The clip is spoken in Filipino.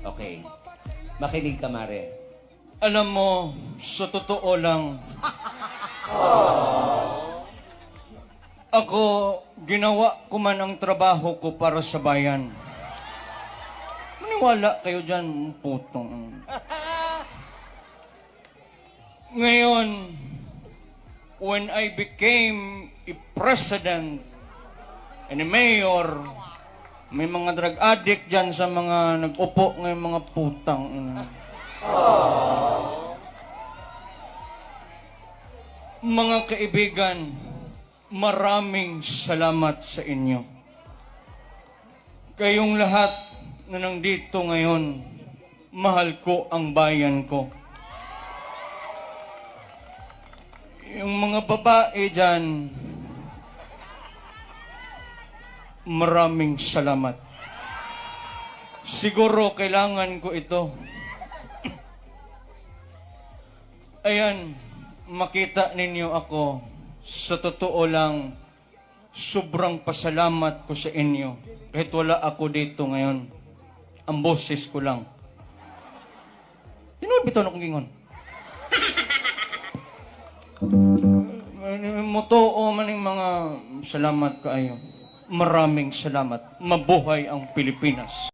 Okay. Makinig ka, Mare. Alam mo, sa totoo lang, ako, ginawa ko man ang trabaho ko para sa bayan. Maniwala kayo dyan, putong. Ngayon, when I became a president and a mayor, may mga drug addict dyan sa mga nag-upo ng mga putang. Mga kaibigan, maraming salamat sa inyo. Kayong lahat na nandito ngayon, mahal ko ang bayan ko. Yung mga babae dyan, maraming salamat. Siguro kailangan ko ito. Ayan, makita ninyo ako. Sa totoo lang, sobrang pasalamat ko sa inyo. Kahit wala ako dito ngayon. Ang boses ko lang. Sino bitaw na kong gingon? Motoo man yung mga salamat kaayo. Maraming salamat. Mabuhay ang Pilipinas.